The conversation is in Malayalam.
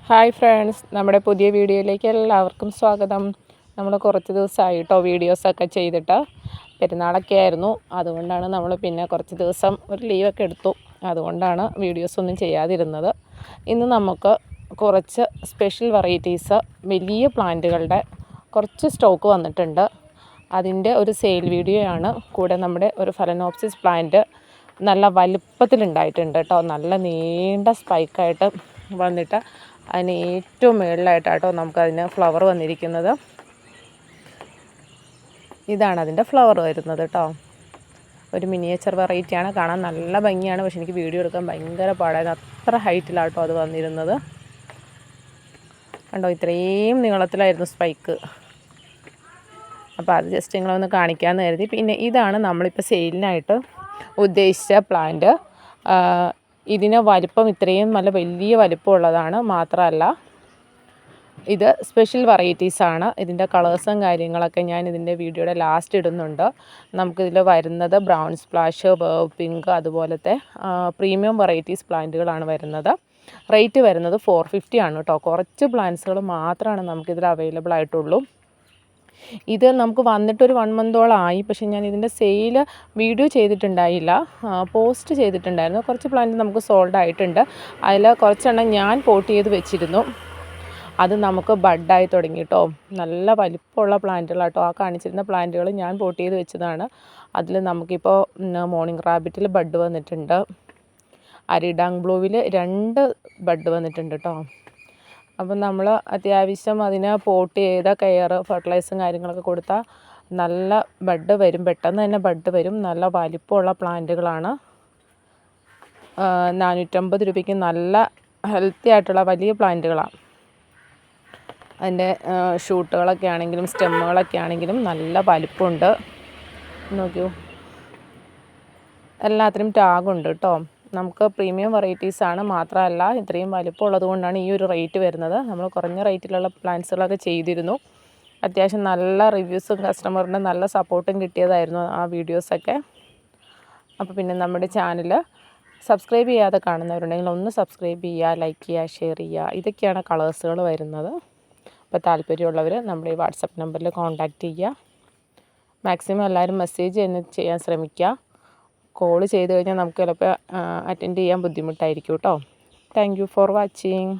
ഹായ് ഫ്രണ്ട്സ്, നമ്മുടെ പുതിയ വീഡിയോയിലേക്ക് എല്ലാവർക്കും സ്വാഗതം. നമ്മൾ കുറച്ച് ദിവസമായി കേട്ടോ വീഡിയോസൊക്കെ ചെയ്തിട്ട്. പെരുന്നാളൊക്കെ ആയിരുന്നു, അതുകൊണ്ടാണ് നമ്മൾ പിന്നെ കുറച്ച് ദിവസം ഒരു ലീവൊക്കെ എടുത്തു. അതുകൊണ്ടാണ് വീഡിയോസൊന്നും ചെയ്യാതിരുന്നത്. ഇന്ന് നമുക്ക് കുറച്ച് സ്പെഷ്യൽ വെറൈറ്റീസ് വലിയ പ്ലാന്റുകളുടെ കുറച്ച് സ്റ്റോക്ക് വന്നിട്ടുണ്ട്. അതിൻ്റെ ഒരു സെയിൽ വീഡിയോ ആണ്. കൂടെ നമ്മുടെ ഒരു ഫലനോപ്സിസ് പ്ലാന്റ് നല്ല വലുപ്പത്തിലുണ്ടായിട്ടുണ്ട് കേട്ടോ. നല്ല നീണ്ട സ്പൈക്കായിട്ട് വന്നിട്ട് അതിന് ഏറ്റവും മുകളിലായിട്ടാട്ടോ നമുക്കതിന് ഫ്ലവർ വന്നിരിക്കുന്നത്. ഇതാണ് അതിൻ്റെ ഫ്ലവർ വരുന്നത് കേട്ടോ. ഒരു മിനിയേച്ചർ വെറൈറ്റിയാണ്, കാണാൻ നല്ല ഭംഗിയാണ്. പക്ഷെ എനിക്ക് വീഡിയോ എടുക്കാൻ ഭയങ്കര പാടായിരുന്നു, അത്ര ഹൈറ്റിലാട്ടോ അത് വന്നിരുന്നത്. കണ്ടോ, ഇത്രയും നീളത്തിലായിരുന്നു സ്പൈക്ക്. അപ്പോൾ അത് ജസ്റ്റ് നിങ്ങളൊന്ന് കാണിക്കാമെന്ന് കരുതി. പിന്നെ ഇതാണ് നമ്മളിപ്പോൾ സെയിലിനായിട്ട് ഉദ്ദേശിച്ച പ്ലാന്റ്. ഇതിന് വലിപ്പം ഇത്രയും നല്ല വലിയ വലിപ്പമുള്ളതാണ്. മാത്രമല്ല ഇത് സ്പെഷ്യൽ വെറൈറ്റീസാണ്. ഇതിൻ്റെ കളേഴ്സും കാര്യങ്ങളൊക്കെ ഞാൻ ഇതിൻ്റെ വീഡിയോയുടെ ലാസ്റ്റ് ഇടുന്നുണ്ട്. നമുക്കിതിൽ വരുന്നത് ബ്രൗൺ സ്പ്ലാഷ്, വേവ് പിങ്ക്, അതുപോലത്തെ പ്രീമിയം വെറൈറ്റീസ് പ്ലാന്റുകളാണ് വരുന്നത്. റേറ്റ് വരുന്നത് 450 ആണ് കേട്ടോ. കുറച്ച് പ്ലാന്റ്സുകൾ മാത്രമാണ് നമുക്കിതിൽ അവൈലബിൾ ആയിട്ടുള്ളൂ. ഇത് നമുക്ക് വന്നിട്ടൊരു 1 മന്തോളമായി. പക്ഷേ ഞാൻ ഇതിൻ്റെ സെയിൽ വീഡിയോ ചെയ്തിട്ടുണ്ടായില്ല, പോസ്റ്റ് ചെയ്തിട്ടുണ്ടായിരുന്നു. കുറച്ച് പ്ലാന്റ് നമുക്ക് സോൾഡ് ആയിട്ടുണ്ട്. അതിൽ കുറച്ചെണ്ണം ഞാൻ പോട്ട് ചെയ്ത് വെച്ചിരുന്നു. അത് നമുക്ക് ബഡായി തുടങ്ങി കേട്ടോ. നല്ല വലിപ്പമുള്ള പ്ലാന്റുകളാട്ടോ. ആ കാണിച്ചിരുന്ന പ്ലാന്റുകൾ ഞാൻ പോട്ട് ചെയ്ത് വെച്ചതാണ്. അതിൽ നമുക്കിപ്പോൾ മോർണിംഗ് റാബിറ്റിൽ ബഡ് വന്നിട്ടുണ്ട്. അരിഡാങ് ബ്ലൂവിൽ 2 ബഡ് വന്നിട്ടുണ്ട് കേട്ടോ. അപ്പം നമ്മൾ അത്യാവശ്യം അതിനെ പോട്ട് ചെയ്ത കെയർ, ഫെർട്ടിലൈസും കാര്യങ്ങളൊക്കെ കൊടുത്താൽ നല്ല ബഡ് വരും, പെട്ടെന്ന് തന്നെ ബഡ് വരും. നല്ല വലിപ്പമുള്ള പ്ലാന്റുകളാണ്. 450 രൂപയ്ക്ക് നല്ല ഹെൽത്തി ആയിട്ടുള്ള വലിയ പ്ലാന്റുകളാണ്. അതിൻ്റെ ഷൂട്ടുകളൊക്കെ ആണെങ്കിലും സ്റ്റെമ്മുകളൊക്കെ ആണെങ്കിലും നല്ല വലിപ്പമുണ്ട്. നോക്കൂ, എല്ലാത്തിനും ടാഗുണ്ട് കേട്ടോ. നമുക്ക് പ്രീമിയം വെറൈറ്റീസാണ്. മാത്രമല്ല ഇത്രയും വലിപ്പമുള്ളത് കൊണ്ടാണ് ഈ ഒരു റേറ്റ് വരുന്നത്. നമ്മൾ കുറഞ്ഞ റേറ്റിലുള്ള പ്ലാന്റ്സുകളൊക്കെ ചെയ്തിരുന്നു. അത്യാവശ്യം നല്ല റിവ്യൂസും കസ്റ്റമറിൻ്റെ നല്ല സപ്പോർട്ടും കിട്ടിയതായിരുന്നു ആ വീഡിയോസൊക്കെ. അപ്പോൾ പിന്നെ നമ്മുടെ ചാനൽ സബ്സ്ക്രൈബ് ചെയ്യാതെ കാണുന്നവരുണ്ടെങ്കിൽ ഒന്ന് സബ്സ്ക്രൈബ് ചെയ്യുക, ലൈക്ക് ചെയ്യുക, ഷെയർ ചെയ്യുക. ഇതൊക്കെയാണ് കളേഴ്സുകൾ വരുന്നത്. അപ്പോൾ താല്പര്യമുള്ളവർ നമ്മുടെ ഈ വാട്സപ്പ് നമ്പറിൽ കോൺടാക്റ്റ് ചെയ്യുക. മാക്സിമം എല്ലാവരും മെസ്സേജ് ചെയ്യാൻ ശ്രമിക്കുക. കോൾ ചെയ്ത് കഴിഞ്ഞാൽ നമുക്ക് ചിലപ്പോൾ അറ്റൻഡ് ചെയ്യാൻ ബുദ്ധിമുട്ടായിരിക്കും കേട്ടോ. Thank you for watching.